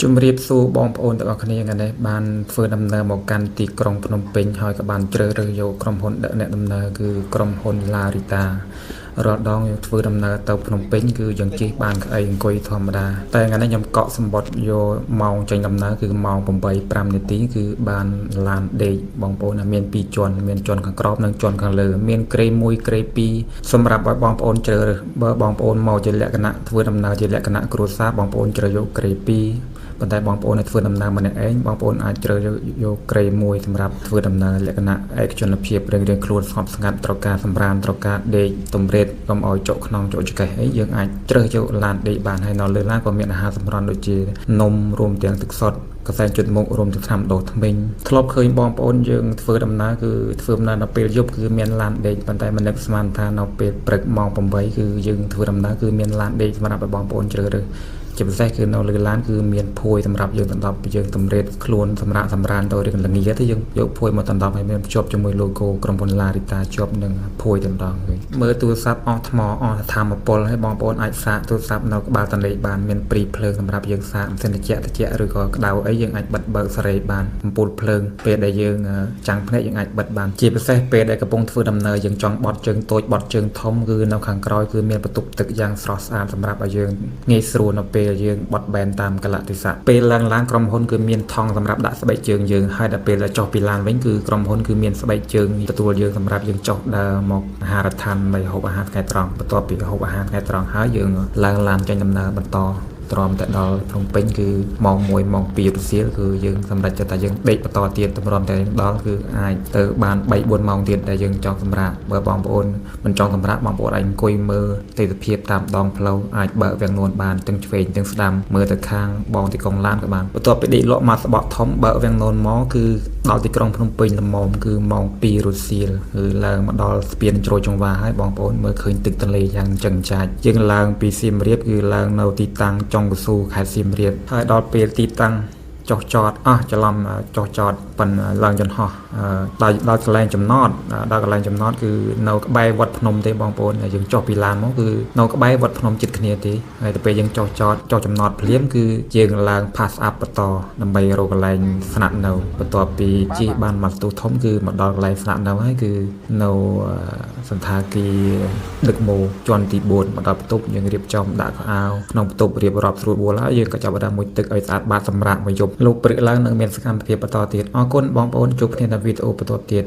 ជំរាបសួរបងប្អូនទាំងអស់គ្នាថ្ងៃនេះបានធ្វើដំណើរមកកាន់ទីក្រុងភ្នំពេញហើយក៏បានជ្រើសរើសយកក្រុមហ៊ុនដឹកអ្នកដំណើរគឺក្រុមហ៊ុន Larita រាល់ដងយើងធ្វើដំណើរទៅភ្នំពេញគឺយើងជិះបានក្អីអង្គុយធម្មតាតែថ្ងៃនេះខ្ញុំកក់សម្បត្តិយកម៉ោងចេញដំណើរគឺម៉ោង 8:05 នាទីគឺបានឡានដេកបងប្អូនមាន2ជាន់មានជាន់ខាងក្រោមនិងជាន់ខាងលើមានក្រេ1ក្រេ2សម្រាប់ឲ្យបងប្អូនជ្រើសរើសបើបងប្អូនមកជាលក្ខណៈធ្វើដំណើរជាលក្ខណៈគ្រួសារបងប្អូនជ្រើសយកក្រេ2ប៉ុន្តែបងប្អូនឲ្យធ្វើដំណើរម្នាក់ឯងបងប្អូនអាចជ្រើសយកក្រេ1សម្រាប់ធ្វើដំណើរលក្ខណៈឯកជនភាពរៀងៗខ្លួនស្ងប់ស្ងាត់ត្រូវការសម្រាមត្រូវការដេកទំរេតកុំឲ្យចុកខ្នងចុកចង្កេះអីយើងអាចជ្រើសយកឡានដេកបានហើយនៅលើឡានក៏មានអាហារសម្រន់ដូចជានំរួមទាំងទឹកសុទ្ធកសែងជិតមុខរួមទាំងថ្នាំដោះធ្មេញធ្លាប់ឃើញបងប្អូនយើងធ្វើដំណើរគឺធ្វើដំណើរនៅពេលយប់គឺមានឡានដេកប៉ុន្តែមិននឹកស្មានថានៅពេលព្រឹកម៉ោង 8គឺយើងធ្វើដំណើរគឺមានឡានដេកសម្រាប់ឲ្យបងប្អូនជ្រើសរើសជាពិសេសគឺនៅលើឡានគឺមានភួយសម្រាប់យើងដណ្ដប់យើងតម្រេតខ្លួនសម្រាប់សម្រានទៅរៀងល្ងាទៅយើងយកភួយមកដណ្ដប់ឲ្យមានភ្ជាប់ជាមួយ logo ក្រុមហ៊ុន Larita ជាប់នឹងភួយដណ្ដងវិញមើលទូរស័ព្ទអស់ថ្មអស់ធម្មពលឲ្យបងប្អូនអាចសាកទូរស័ព្ទនៅក្បាលទន្លេបានមានព្រីភ្លើងសម្រាប់យើងសាកម៉ាស៊ីនត្រជាក់ឬក៏ក្តៅអីយើងអាចបិទបើកសេរីបានអំពូលភ្លើងពេលដែលយើងចាំងភ្នែកយើងអាចបិទបានជាពិសេសពេលដែលកំពុងធ្វើដំណើរយើងចង់បត់ជើងតូចបត់ជើងធំគឺនៅខាងក្រោយគឺមានបន្ទប់ទឹកយ៉ាងស្រស់ស្អាតសម្រាប់ឲ្យយើងងាយស្រួលនៅពេលយើងបត់បែនតាមកលៈទេសៈពេលឡើងឡានក្រុមហ៊ុនគឺមានថង់សម្រាប់ដាក់ស្បែកជើងយើងហើយដល់ពេលចុះពីឡានវិញគឺក្រុមហ៊ុនគឺមានស្បែកជើងទទួលយើងសម្រាប់យើងចុះដើរមកអាហារដ្ឋាននៃហូបអាហារថ្ងៃត្រង់បន្ទាប់ពីហូបអាហារថ្ងៃត្រង់ហើយយើងឡើងឡានចេញដំណើរបន្តទ្រាំតែដល់ភ្នំពេញគឺម៉ោង 1 ម៉ោង 2 រសៀលគឺយើងសម្រេចចិត្តថាយើងដេកបន្តទៀតទ្រាំតែដល់គឺអាចទៅបាន 3-4 ម៉ោងទៀតដែលយើងចង់សម្រាកបើបងប្អូនមិនចង់សម្រាកបងប្អូនអាចអង្គុយមើលទេសភាពតាមដងផ្លូវអាចបើកវាំងនួនបានទាំងឆ្វេងទាំងស្ដាំមើលទៅខាងបងទីក្រុងឡានក៏បានបន្ទាប់ពីដេកលក់មកស្បកធំបើកវាំងនួនមកគឺដល់ទីក្រុងភ្នំពេញល្មមគឺម៉ោង 2 រសៀលគឺឡើងមកដល់ស្ពានជ្រោយចង្វាហើយបងប្អូនមើលឃើញទឹកទន្លេយ៉ាងចឹងចាច់យើងឡើងពីសៀមរាបគឺឡើងនៅទីតាំងចុងកស៊ូខេត្តសៀមរាបហើយដល់ពេលទីតាំងចុះចតច្រឡំចុះចតប៉ុនឡើងយន្តហោះដល់កន្លែងចំណតដល់កន្លែងចំណតគឺនៅក្បែរវត្តភ្នំទេបងប្អូនយើងចុះពីឡានមកគឺនៅក្បែរវត្តភ្នំជិតគ្នាទេហើយទៅពេលយើងចុះចំណតភ្លាមគឺយើងឡើង pass up បន្តដើម្បីរកកន្លែងស្នាក់នៅបន្ទាប់ពីជិះបានមកទូធំគឺមកដល់កន្លែងស្នាក់នៅហើយគឺនៅសន្តាគារដឹកម៉ូជាន់ទី4មកដល់បន្ទប់យើងរៀបចំដាក់ខោអាវក្នុងបន្ទប់រៀបរាប់ស្រួលបួលហើយយើងក៏ចាប់បានមួយទឹកឲ្យស្អាតបាតសម្រាប់មួយយប់លោកព្រឹកឡើងនឹងមានសកម្មភាពបន្តទៀតអរគុណបងប្អូនជួបគ្នានៅវីដេអូបន្តទៀត